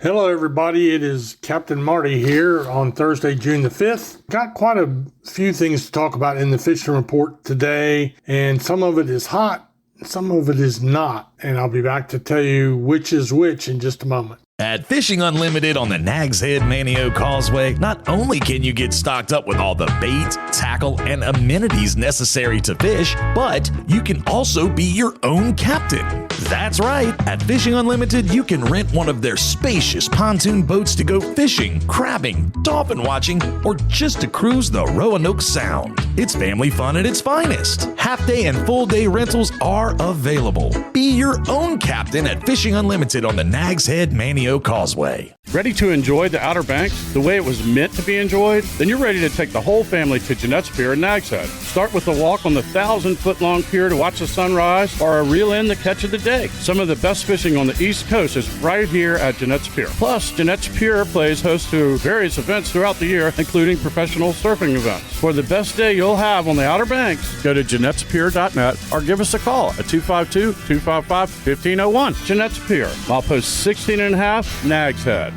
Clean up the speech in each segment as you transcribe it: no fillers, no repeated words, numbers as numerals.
Hello, everybody. It is Captain Marty here on Thursday, June the 5th. Got quite a few things to talk about in the fishing report today, and some of it is hot, some of it is not. And I'll be back to tell you which is which in just a moment. At Fishing Unlimited on the Nags Head Manio Causeway, not only can you get stocked up with all the bait, tackle, and amenities necessary to fish, but you can also be your own captain. That's right. At Fishing Unlimited, you can rent one of their spacious pontoon boats to go fishing, crabbing, dolphin watching, or just to cruise the Roanoke Sound. It's family fun at its finest. Half-day and full-day rentals are available. Be your own captain at Fishing Unlimited on the Nags Head Manio Causeway. Ready to enjoy the Outer Banks the way it was meant to be enjoyed? Then you're ready to take the whole family to Jeanette's Pier in Nags Head. Start with a walk on the 1,000-foot-long pier to watch the sunrise or a reel in the catch of the day. Some of the best fishing on the East Coast is right here at Jeanette's Pier. Plus, Jeanette's Pier plays host to various events throughout the year, including professional surfing events. For the best day you'll have on the Outer Banks, go to Jeanette'sPier.net or give us a call at 252-255-1501. Jeanette's Pier, milepost 16.5, Nags Head.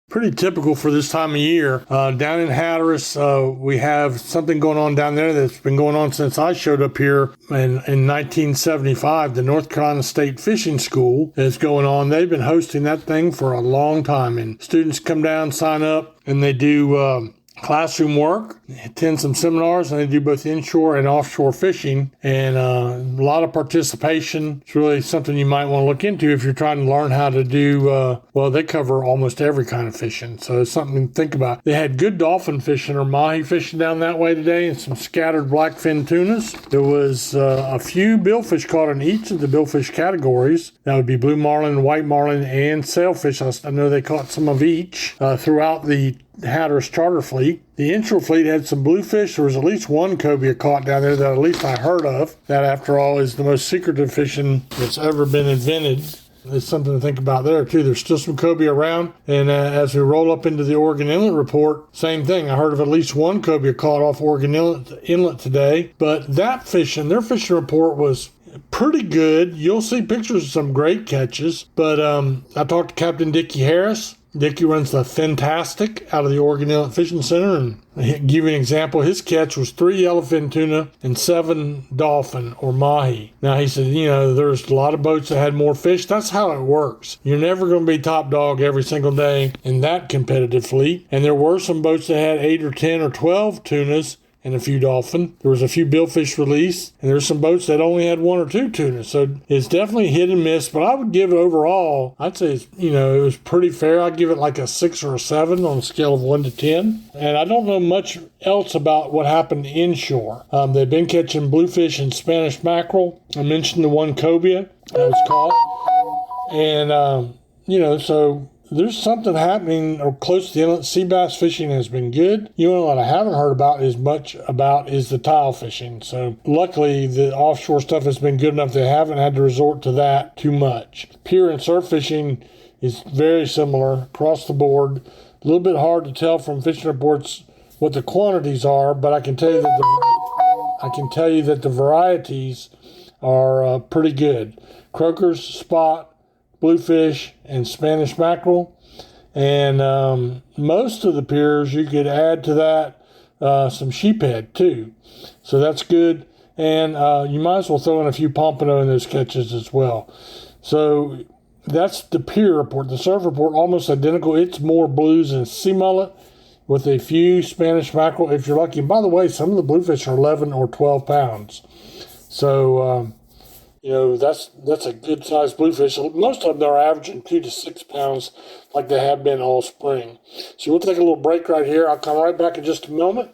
Pretty typical for this time of year. Down in Hatteras, we have something going on down there that's been going on since I showed up here in 1975. The North Carolina State Fishing School is going on. They've been hosting that thing for a long time, and students come down, sign up, and they do classroom work, attend some seminars, and they do both inshore and offshore fishing, and a lot of participation. It's really something you might want to look into if you're trying to learn how to do, they cover almost every kind of fishing, so it's something to think about. They had good dolphin fishing or mahi fishing down that way today, and some scattered blackfin tunas. There was a few billfish caught in each of the billfish categories. That would be blue marlin, white marlin, and sailfish. I know they caught some of each throughout the Hatteras charter fleet. The inshore fleet had some bluefish. There was at least one cobia caught down there that at least I heard of. That, after all, is the most secretive fishing that's ever been invented. It's something to think about there, too. There's still some cobia around. And as we roll up into the Oregon Inlet report, same thing. I heard of at least one cobia caught off Oregon Inlet today. But that fishing, their fishing report was pretty good. You'll see pictures of some great catches. But I talked to Captain Dickie Harris. Dickie runs the Fantastic out of the Oregon Inlet Fishing Center, and I'll give you an example. His catch was 3 yellowfin tuna and 7 dolphin or mahi. Now, he said, there's a lot of boats that had more fish. That's how it works. You're never going to be top dog every single day in that competitive fleet. And there were some boats that had 8 or 10 or 12 tunas and a few dolphin. There was a few billfish released, and there's some boats that only had 1 or 2 tuna. So it's definitely hit and miss, but I would give it overall, I'd say, it was pretty fair. I'd give it like a 6 or a 7 on a scale of 1 to 10. And I don't know much else about what happened inshore. They've been catching bluefish and Spanish mackerel. I mentioned the one cobia that was caught. And, so there's something happening or close to the inlet. Sea bass fishing has been good. What I haven't heard about as much about is the tile fishing. So luckily the offshore stuff has been good enough they haven't had to resort to that too much. Pier and surf fishing is very similar across the board. A little bit hard to tell from fishing reports what the quantities are, but I can tell you that the varieties are pretty good. Croakers, spot, bluefish, and Spanish mackerel. And most of the piers, you could add to that some sheephead too. So that's good. And you might as well throw in a few pompano in those catches as well. So that's the pier report. The surf report, almost identical. It's more blues and sea mullet with a few Spanish mackerel if you're lucky. And by the way, some of the bluefish are 11 or 12 pounds. So, that's a good-sized bluefish. Most of them are averaging 2 to 6 pounds like they have been all spring. So we'll take a little break right here. I'll come right back in just a moment,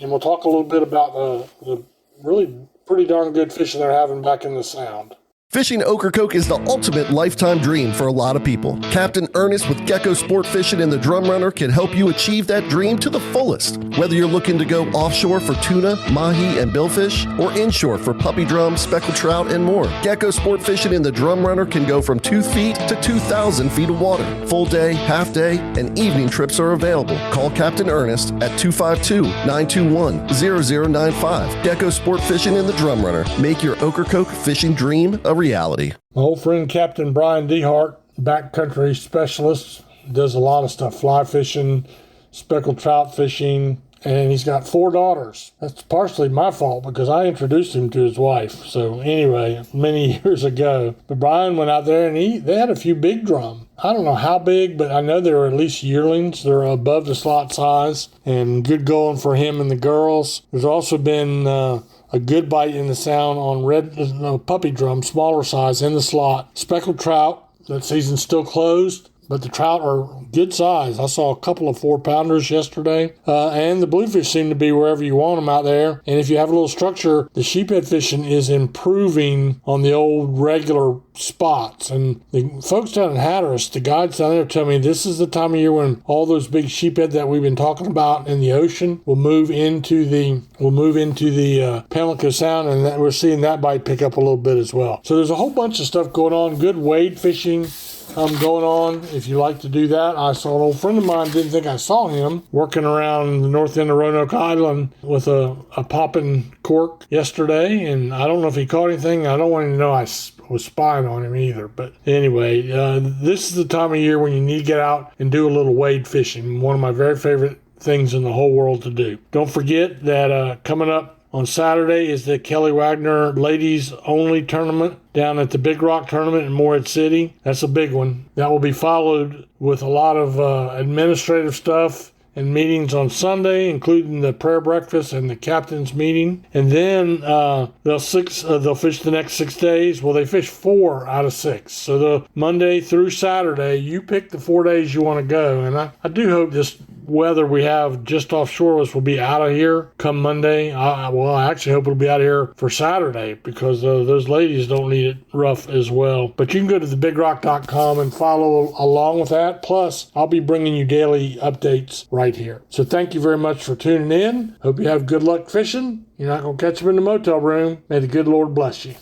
and we'll talk a little bit about the really pretty darn good fishing they're having back in the Sound. Fishing Ocracoke is the ultimate lifetime dream for a lot of people. Captain Ernest with Gecko Sport Fishing and the Drum Runner can help you achieve that dream to the fullest. Whether you're looking to go offshore for tuna, mahi, and billfish, or inshore for puppy drum, speckled trout, and more, Gecko Sport Fishing and the Drum Runner can go from 2 feet to 2,000 feet of water. Full day, half day, and evening trips are available. Call Captain Ernest at 252-921-0095. Gecko Sport Fishing and the Drum Runner. Make your Ocracoke fishing dream a reality. My old friend Captain Brian Dehart, backcountry specialist, does a lot of stuff, fly fishing, speckled trout fishing, and he's got 4 daughters. That's partially my fault because I introduced him to his wife. So anyway, many years ago. But Brian went out there and they had a few big drum. I don't know how big, but I know they were at least yearlings. They're above the slot size and good going for him and the girls. There's also been a good bite in the sound on puppy drum, smaller size in the slot. Speckled trout, that season's still closed, but the trout are good size. I saw a couple of 4-pounders yesterday. And the bluefish seem to be wherever you want them out there. And if you have a little structure, the sheephead fishing is improving on the old regular spots. And the folks down in Hatteras, the guides down there tell me this is the time of year when all those big sheephead that we've been talking about in the ocean will move into the Pamlico Sound, and we're seeing that bite pick up a little bit as well. So there's a whole bunch of stuff going on. Good wade fishing going on if you like to do that. I saw an old friend of mine, didn't think I saw him, working around the north end of Roanoke Island with a popping cork yesterday, and I don't know if he caught anything. I don't want him to know I was spying on him either. But anyway, this is the time of year when you need to get out and do a little wade fishing. One of my very favorite things in the whole world to do. Don't forget that coming up on Saturday is the Kelly Wagner Ladies Only Tournament down at the Big Rock Tournament in Morehead City. That's a big one. That will be followed with a lot of administrative stuff and meetings on Sunday, including the prayer breakfast and the captain's meeting. And then they'll fish the next 6 days. Well, they fish 4 out of 6. So the Monday through Saturday, you pick the 4 days you want to go. And I do hope this weather we have just offshore us will be out of here come Monday. I actually hope it'll be out of here for Saturday because those ladies don't need it rough as well. But you can go to thebigrock.com and follow along with that. Plus, I'll be bringing you daily updates right here. So thank you very much for tuning in. Hope you have good luck fishing. You're not going to catch them in the motel room. May the good Lord bless you.